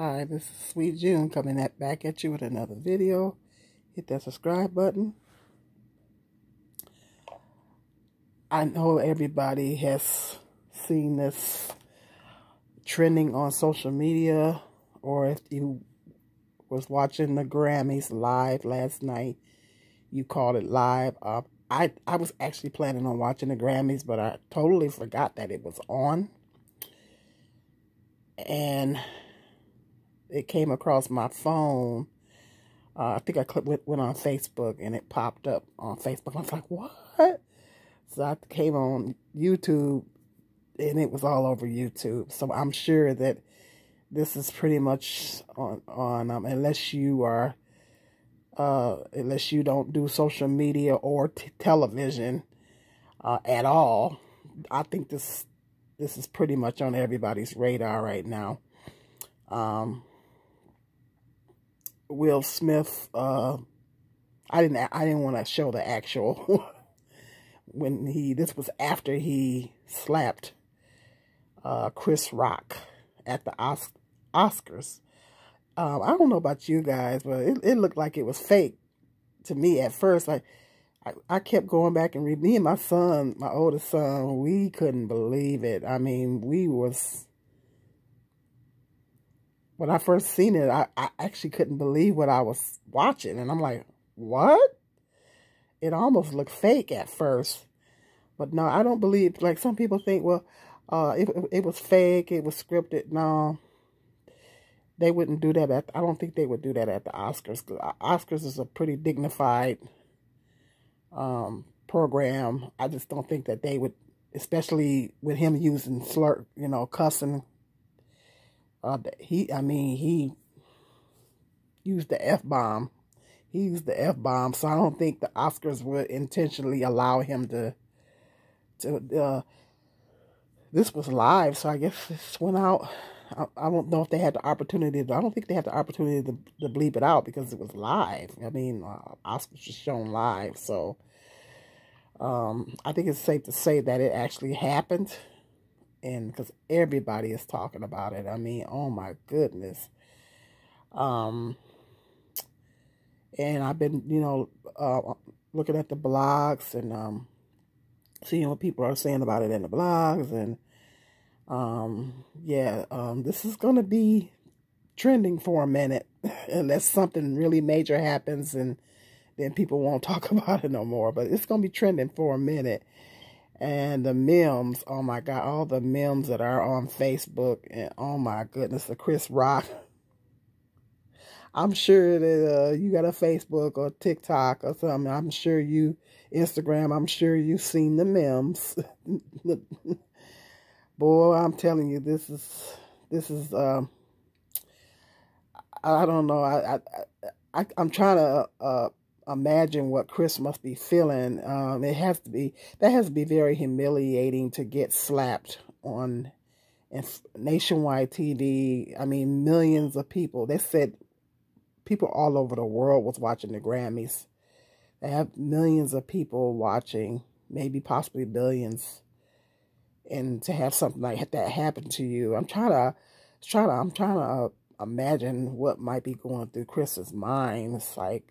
Hi, this is Sweet June coming back at you with another video. Hit that subscribe button. I know everybody has seen this trending on social media, or if you was watching the Grammys live last night, you called it live. I was actually planning on watching the Grammys, but I totally forgot that it was on. And it came across my phone. I think I went on Facebook and it popped up on Facebook. I was like, what? So I came on YouTube and it was all over YouTube. So I'm sure that this is pretty much on unless you are, unless you don't do social media or television at all. I think this is pretty much on everybody's radar right now. Will Smith, I didn't want to show the actual this was after he slapped Chris Rock at the Oscars. I don't know about you guys, but it looked like it was fake to me at first. Like I kept going back and reading. Me and my son, my oldest son, we couldn't believe it. I mean, when I first seen it, I actually couldn't believe what I was watching. And I'm like, what? It almost looked fake at first. But no, I don't believe, like some people think, well, it was fake, it was scripted. No, they wouldn't do that. I don't think they would do that at the Oscars. Oscars is a pretty dignified program. I just don't think that they would, especially with him using cussing. He used the F-bomb. He used the F-bomb, so I don't think the Oscars would intentionally allow him to this was live, so I guess this went out. I don't know if they had the opportunity. I don't think they had the opportunity to bleep it out because it was live. I mean, Oscars was shown live, so I think it's safe to say that it actually happened. And because everybody is talking about it. I mean, oh my goodness. And I've been, looking at the blogs and seeing what people are saying about it in the blogs. And this is going to be trending for a minute unless something really major happens and then people won't talk about it no more. But it's going to be trending for a minute. And the memes, oh my God, all the memes that are on Facebook, and oh my goodness, the Chris Rock. I'm sure that you got a Facebook or TikTok or something. I'm sure Instagram, I'm sure you've seen the memes. Boy, I'm telling you, this is, I don't know. I'm trying to, imagine what Chris must be feeling. That has to be very humiliating to get slapped on nationwide TV. I mean, millions of people. They said people all over the world was watching the Grammys. They have millions of people watching, maybe possibly billions. And to have something like that happen to you, I'm trying to imagine what might be going through Chris's mind. It's like,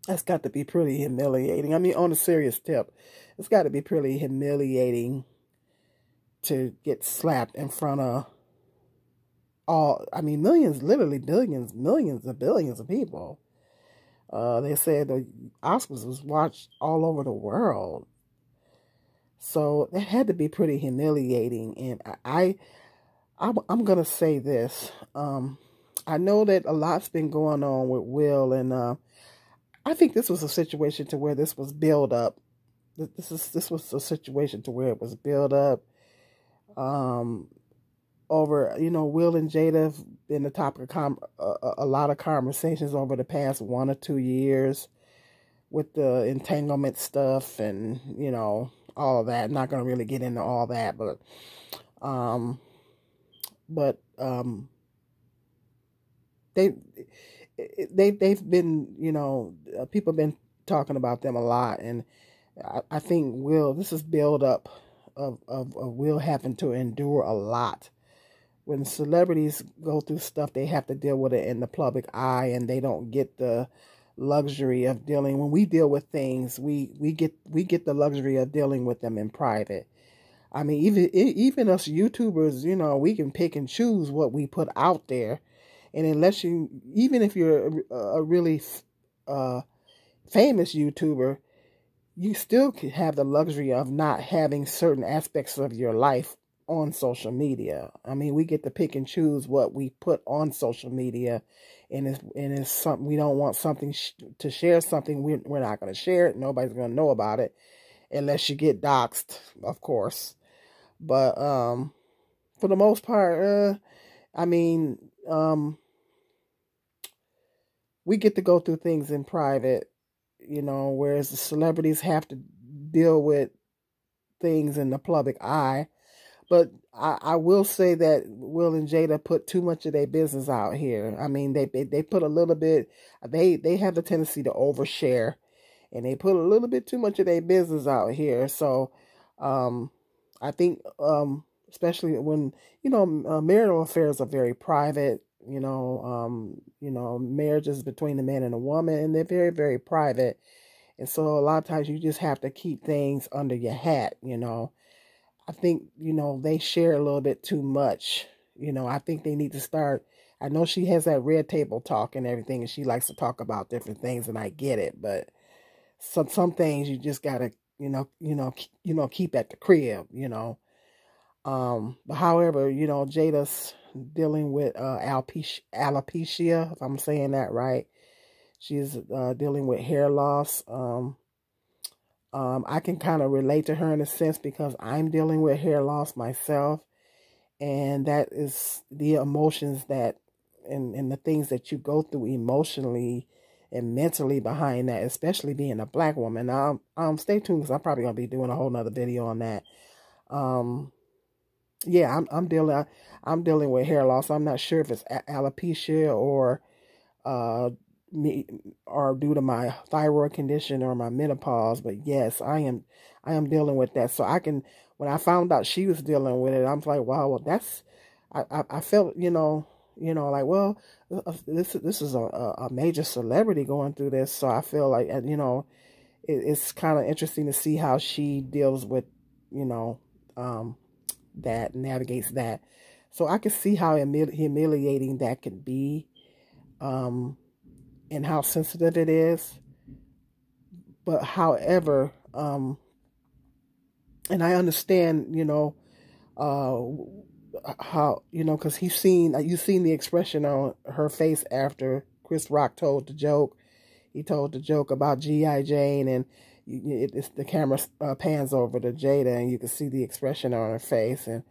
that's got to be pretty humiliating. I mean, on a serious tip, it's got to be pretty humiliating to get slapped in front of millions, literally billions, millions and billions of people. They said the Oscars was watched all over the world. So that had to be pretty humiliating. And I'm going to say this. I know that a lot's been going on with Will, and I think this was a situation to where this was built up. This was a situation to where it was built up. Over, Will and Jada have been the topic of a lot of conversations over the past 1 or 2 years with the entanglement stuff and, all of that. I'm not going to really get into all that, but they've been, people have been talking about them a lot, and I think this is build up of Will having to endure a lot when celebrities go through stuff, they have to deal with it in the public eye, and they don't get the luxury of dealing. When we deal with things, we get the luxury of dealing with them in private. I mean, even us YouTubers, you know, we can pick and choose what we put out there, and unless you, even if you're a really famous YouTuber, you still could have the luxury of not having certain aspects of your life on social media. I mean, we get to pick and choose what we put on social media, and it's something we don't want something to share something, we're not going to share it. Nobody's going to know about it unless you get doxxed, of course. But for the most part, I mean, we get to go through things in private, you know, whereas the celebrities have to deal with things in the public eye. But I will say that Will and Jada put too much of their business out here. I mean, they put a little bit, they have the tendency to overshare, and they put a little bit too much of their business out here. So I think, especially when, you know, marital affairs are very private. You know, marriages between a man and a woman, and they're very, very private. And so a lot of times you just have to keep things under your hat, you know. I think, you know, they share a little bit too much. You know, I think they need to start. I know she has that red table talk and everything, and she likes to talk about different things, and I get it. But some things you just gotta, keep at the crib, you know. But however, you know, Jada's dealing with alopecia, if I'm saying that right. She's dealing with hair loss. I can kind of relate to her in a sense because I'm dealing with hair loss myself. And that is the emotions that, and the things that you go through emotionally and mentally behind that, especially being a black woman. Now, stay tuned because I'm probably going to be doing a whole nother video on that. Yeah, I'm dealing with hair loss. I'm not sure if it's alopecia or due to my thyroid condition or my menopause, but yes, I am dealing with that. So when I found out she was dealing with it, I'm like, wow, well, that's, I felt, like, well, this is a major celebrity going through this. So I feel like, it's kind of interesting to see how she deals with, that, navigates that. So I can see how humiliating that can be, and how sensitive it is. But however, and I understand, how, because you've seen the expression on her face after Chris Rock told the joke. He told the joke about G.I. Jane, and the camera pans over to Jada, and you can see the expression on her face. And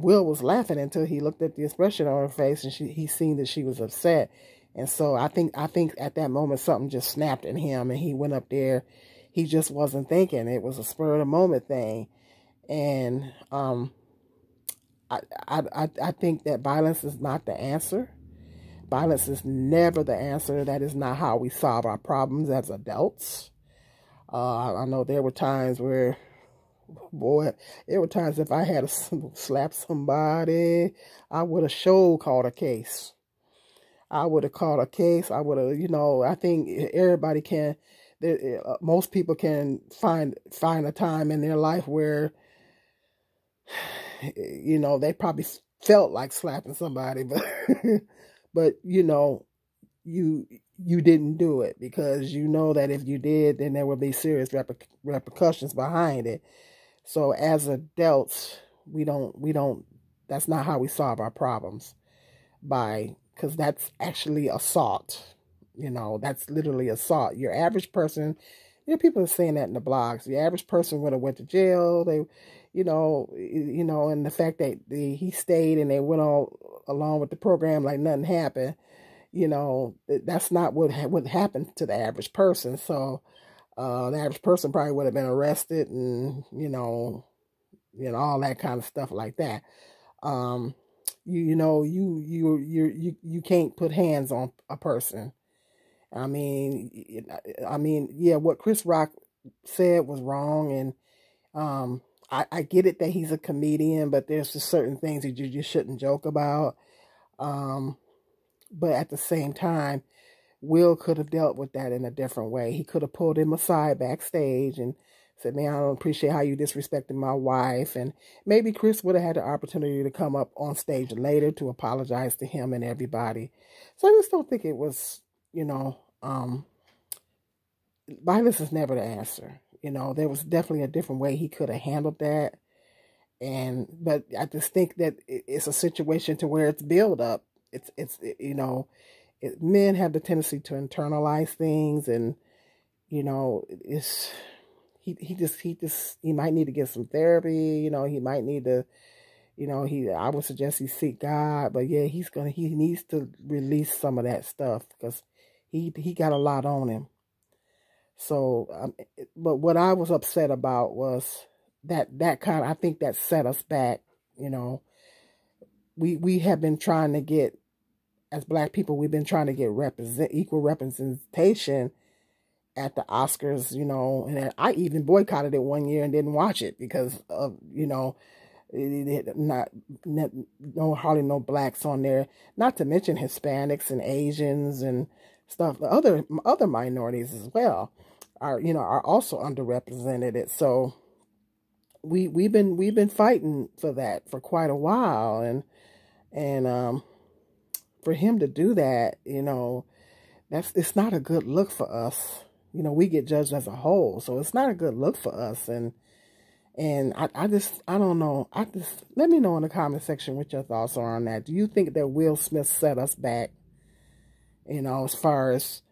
Will was laughing until he looked at the expression on her face, and he seen that she was upset. And so I think at that moment something just snapped in him, and he went up there. He just wasn't thinking. It was a spur of the moment thing. And I think that violence is not the answer. Violence is never the answer. That is not how we solve our problems as adults. I know there were times where, boy, there were times if I had to slap somebody, I would have called a case. I would have called a case. I would have, I think everybody can, most people can find a time in their life where, they probably felt like slapping somebody, but you didn't do it because you know that if you did, then there would be serious repercussions behind it. So as adults, we don't, that's not how we solve our problems, because that's actually assault. That's literally assault. Your average person, people are saying that in the blogs. The average person would have went to jail. They, and the fact that he stayed and they went on along with the program like nothing happened, that's not what happened to the average person. So the average person probably would have been arrested and, all that kind of stuff like that. You can't put hands on a person. I mean, yeah, what Chris Rock said was wrong, and I get it that he's a comedian, but there's just certain things that you just shouldn't joke about. But at the same time, Will could have dealt with that in a different way. He could have pulled him aside backstage and said, man, I don't appreciate how you disrespected my wife. And maybe Chris would have had the opportunity to come up on stage later to apologize to him and everybody. So I just don't think it was, violence is never the answer. There was definitely a different way he could have handled that. But I just think that it's a situation to where it's build up. Men have the tendency to internalize things, and he might need to get some therapy. He might need to, I would suggest he seek God. But yeah, he needs to release some of that stuff because he got a lot on him. So, but what I was upset about was that I think that set us back. We have been trying to get, as Black people, we've been trying to get equal representation at the Oscars, and I even boycotted it one year and didn't watch it because of, hardly no Blacks on there, not to mention Hispanics and Asians and stuff. Other minorities as well are also underrepresented. So we've been fighting for that for quite a while, and for him to do that, it's not a good look for us. We get judged as a whole, so it's not a good look for us. And I don't know. Let me know in the comment section what your thoughts are on that. Do you think that Will Smith set us back, as far as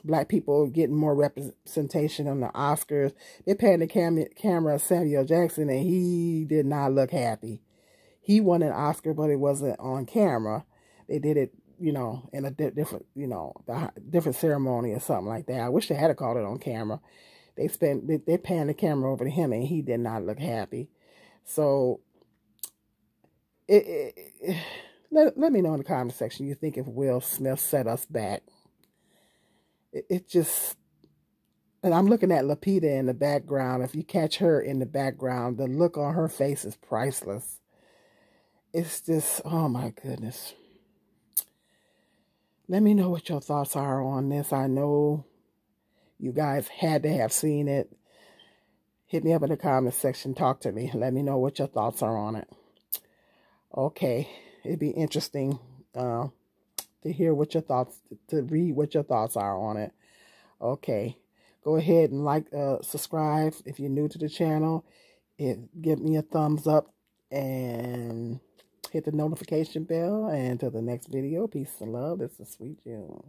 Black people getting more representation on the Oscars? They panned the camera Samuel Jackson, and he did not look happy. He won an Oscar, but it wasn't on camera. They did it, in a different, different ceremony or something like that. I wish they had called it on camera. They panned the camera over to him, and he did not look happy. So, let me know in the comment section, you think if Will Smith set us back. It just, and I'm looking at Lupita in the background. If you catch her in the background, the look on her face is priceless. It's just, oh my goodness. Let me know what your thoughts are on this. I know you guys had to have seen it. Hit me up in the comment section. Talk to me. Let me know what your thoughts are on it. Okay. It'd be interesting to hear what your thoughts, to read what your thoughts are on it. Okay. Go ahead and subscribe if you're new to the channel. Give me a thumbs up and hit the notification bell. And until the next video, peace and love. This is Sweet June.